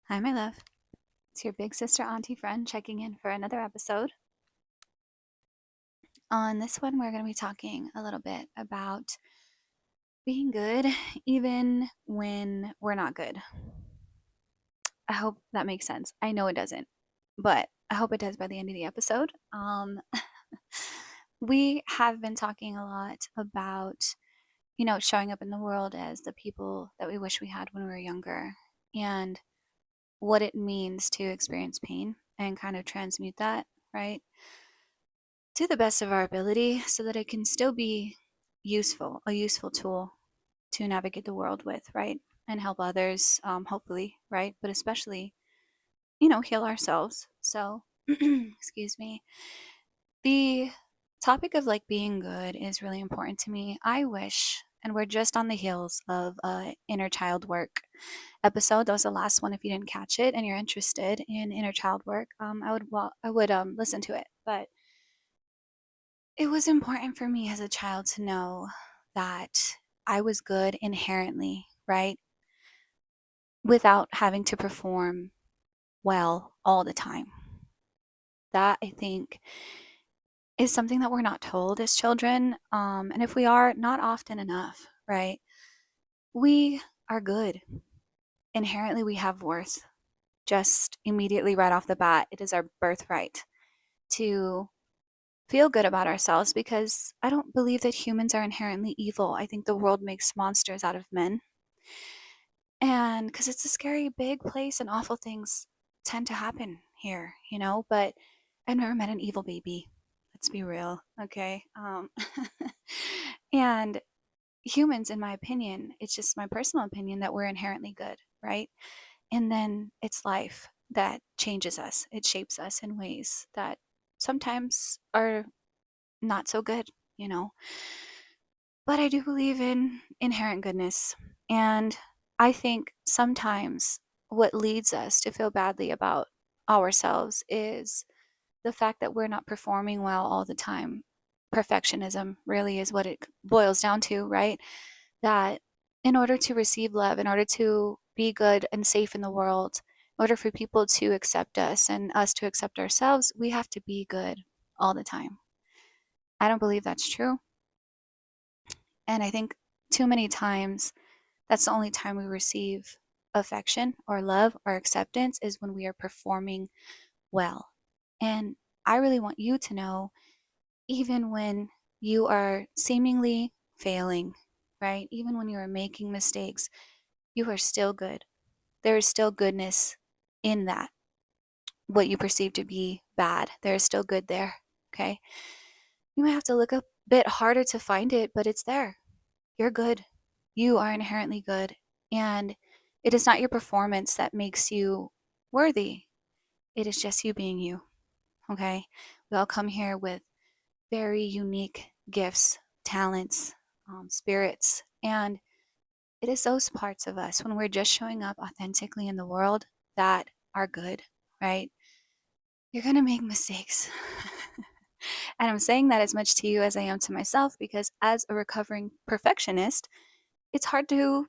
Hi, my love. It's your big sister, auntie, friend checking in for another episode. On this one, we're going to be talking a little bit about being good even when we're not good. I hope that makes sense. I know it doesn't, but I hope it does by the end of the episode. We have been talking a lot about, showing up in the world as the people that we wish we had when we were younger and what it means to experience pain and kind of transmute that, right? To the best of our ability so that it can still be useful, a useful tool to navigate the world with, right? And help others, hopefully, right? But especially, heal ourselves. So, excuse me. The topic of like being good is really important to me. I wish, and we're just on the heels of inner child work episode. That was the last one. If you didn't catch it and you're interested in inner child work, I would listen to it. But it was important for me as a child to know that I was good inherently, right? Without having to perform well all the time. That I think is something that we're not told as children. And if we are, not often enough, right? We are good. Inherently, we have worth. Just immediately right off the bat, it is our birthright to feel good about ourselves because I don't believe that humans are inherently evil. I think the world makes monsters out of men. And because it's a scary, big place and awful things tend to happen here, but I've never met an evil baby. Let's be real, okay? And humans, in my opinion, it's just my personal opinion that we're inherently good, right? And then it's life that changes us, it shapes us in ways that sometimes are not so good, you know? But I do believe in inherent goodness. And I think sometimes what leads us to feel badly about ourselves is the fact that we're not performing well all the time. Perfectionism really is what it boils down to, right? That in order to receive love, in order to be good and safe in the world, in order for people to accept us and us to accept ourselves, we have to be good all the time. I don't believe that's true. And I think too many times that's the only time we receive affection or love or acceptance is when we are performing well. And I really want you to know, even when you are seemingly failing, right? Even when you are making mistakes, you are still good. There is still goodness in that. What you perceive to be bad, there is still good there. Okay. You might have to look a bit harder to find it, but it's there. You're good. You are inherently good. And it is not your performance that makes you worthy. It is just you being you. Okay. We all come here with very unique gifts, talents, spirits. And it is those parts of us when we're just showing up authentically in the world that are good, right? You're going to make mistakes. And I'm saying that as much to you as I am to myself because as a recovering perfectionist, it's hard to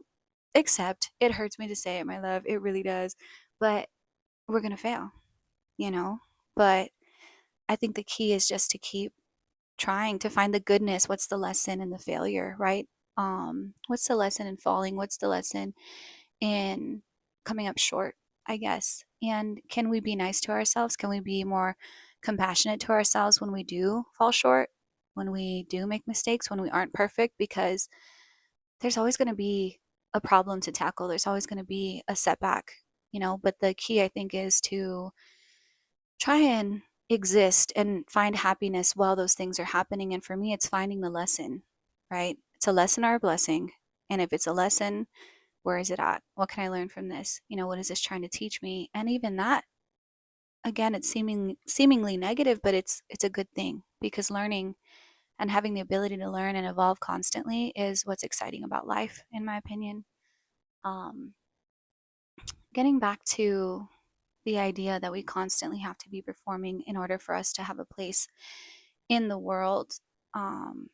accept. It hurts me to say it, my love. It really does. But we're going to fail, you know? But I think the key is just to keep trying to find the goodness. What's the lesson in the failure, right? What's the lesson in falling? What's the lesson in coming up short, I guess? And can we be nice to ourselves? Can we be more compassionate to ourselves when we do fall short, when we do make mistakes, when we aren't perfect? Because there's always going to be a problem to tackle. There's always going to be a setback, but the key I think is to try and exist and find happiness while those things are happening. And for me, it's finding the lesson, right? It's a lesson or a blessing. And if it's a lesson, where is it at? What can I learn from this? What is this trying to teach me? And even that, again, it's seemingly negative, but it's a good thing because learning and having the ability to learn and evolve constantly is what's exciting about life, in my opinion. Um, Getting back to the idea that we constantly have to be performing in order for us to have a place in the world, um,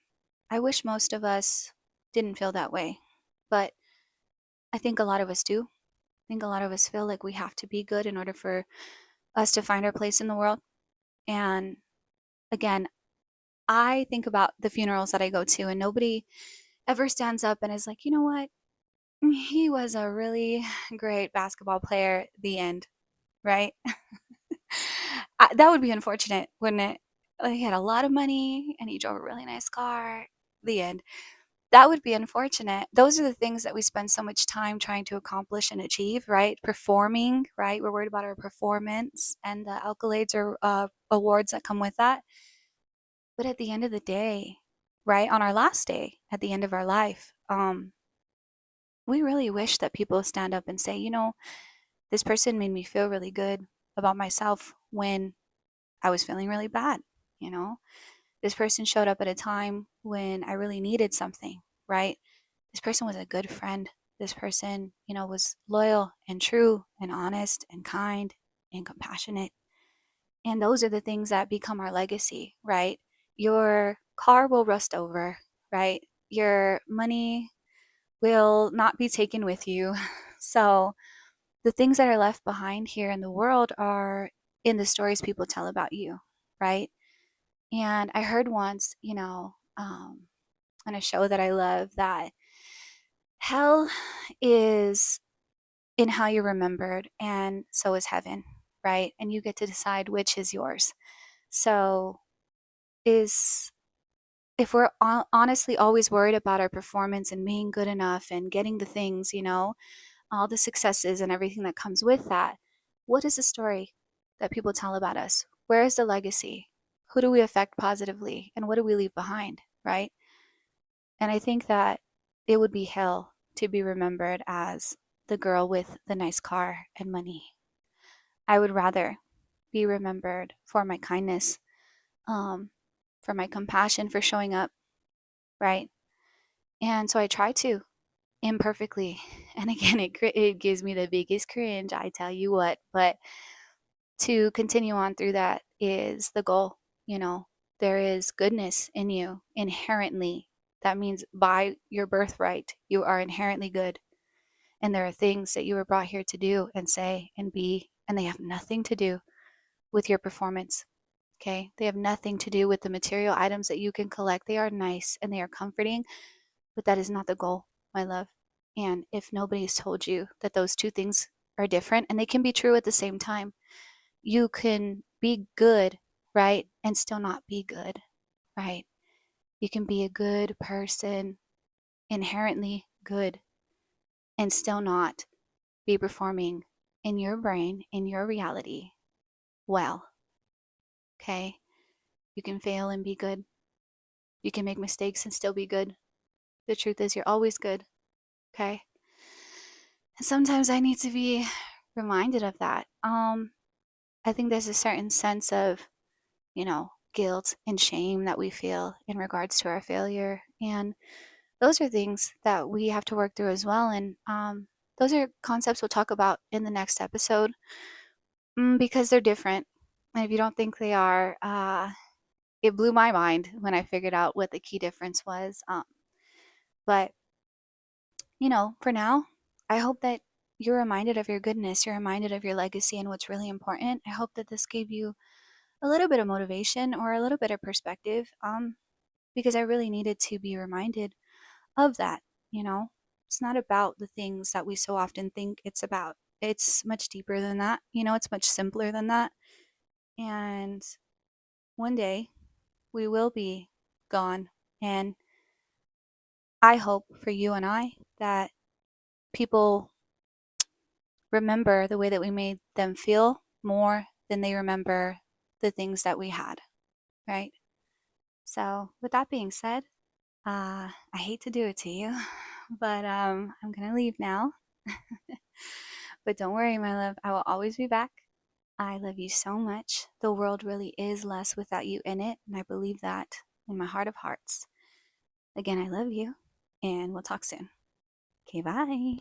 I wish most of us didn't feel that way, but I think a lot of us do. think a lot of us feel like we have to be good in order for us to find our place in the world. And again, I think about the funerals that I go to, and nobody ever stands up and is like, you know what? He was a really great basketball player, the end, right? That would be unfortunate, wouldn't it? Like, he had a lot of money and he drove a really nice car, the end. That would be unfortunate. Those are the things that we spend so much time trying to accomplish and achieve, right? Performing, right? We're worried about our performance and the accolades or awards that come with that. But at the end of the day, right, on our last day, at the end of our life, we really wish that people stand up and say, you know, this person made me feel really good about myself when I was feeling really bad. You know, this person showed up at a time when I really needed something, right? This person was a good friend. This person, you know, was loyal and true and honest and kind and compassionate. And those are the things that become our legacy, right? Your car will rust over, right? Your money will not be taken with you. So the things that are left behind here in the world are in the stories people tell about you, right? And I heard once, you know, on a show that I love, that hell is in how you're remembered, and so is heaven, right? And you get to decide which is yours. So, is if we're honestly always worried about our performance and being good enough and getting the things, you know, all the successes and everything that comes with that, what is the story that people tell about us? Where is the legacy? Who do we affect positively? And what do we leave behind, right? And I think that it would be hell to be remembered as the girl with the nice car and money. I would rather be remembered for my kindness, um, for my compassion, for showing up, right? And so I try to imperfectly. And again, it gives me the biggest cringe, I tell you what. But to continue on through that is the goal. You know, there is goodness in you inherently. That means by your birthright, you are inherently good. And there are things that you were brought here to do and say and be, and they have nothing to do with your performance. Okay? They have nothing to do with the material items that you can collect. They are nice and they are comforting, but that is not the goal, my love. And if nobody's told you that those two things are different and they can be true at the same time, you can be good, right? And still not be good, right? You can be a good person, inherently good, and still not be performing in your brain, in your reality, well. Okay? You can fail and be good. You can make mistakes and still be good. The truth is, you're always good. Okay? And sometimes I need to be reminded of that. I think there's a certain sense of, you know, guilt and shame that we feel in regards to our failure. And those are things that we have to work through as well. And those are concepts we'll talk about in the next episode, because they're different. And if you don't think they are, it blew my mind when I figured out what the key difference was. But, you know, for now, I hope that you're reminded of your goodness, you're reminded of your legacy and what's really important. I hope that this gave you a little bit of motivation or a little bit of perspective, because I really needed to be reminded of that. You know, it's not about the things that we so often think it's about. It's much deeper than that. You know, it's much simpler than that. And one day we will be gone. And I hope for you and I that people remember the way that we made them feel more than they remember the things that we had, right? So, with that being said, I hate to do it to you, but I'm gonna leave now. But don't worry, my love, I will always be back. I love you so much. The world really is less without you in it, and I believe that in my heart of hearts. Again, I love you, and we'll talk soon. Okay, bye.